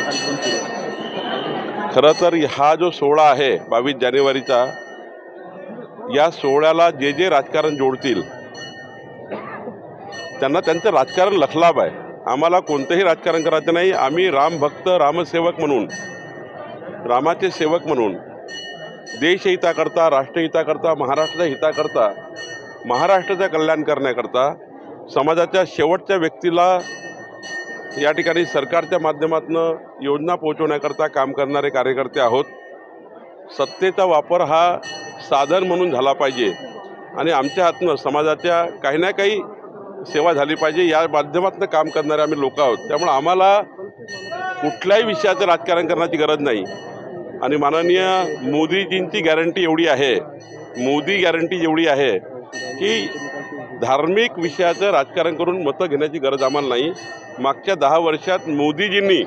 कार्यक्रम सुरू आहे? खरं तर हा जो सोहळा आहे 22 जानेवारीचा, या सोहळ्याला जे जे राजकारण जोडतील त्यांना त्यांचं राजकारण लखलाभ आहे. आम्हाला कोणतंही राजकारण करायचं नाही. आम्ही रामभक्त, रामसेवक म्हणून, रामाचे सेवक म्हणून देशहिताकरता, राष्ट्रहिताकरता, महाराष्ट्राच्या हिताकरता, महाराष्ट्राचं कल्याण करण्याकरता, समाजाच्या शेवटच्या व्यक्तीला या ठिकाणी सरकारच्या माध्यमातून योजना पोहोचवण्याकरता काम करणारे कार्यकर्ते आहोत. सत्तेचा वापर हा साधन म्हणून झाला पाहिजे आणि आमच्या हातनं समाजाच्या काही ना काही सेवा झाली पाहिजे या माध्यमातून काम करणारे आम्ही लोक आहोत. त्यामुळे आम्हाला कुठल्याही विषयाचं राजकारण करण्याची गरज नाही. आणि माननीय मोदीजींची गॅरंटी एवढी आहे, मोदी गॅरंटी एवढी आहे की धार्मिक विषयाचं राजकारण करून मतं घेण्याची गरज आम्हाला नाही. मागच्या 10 वर्षात मोदीजींनी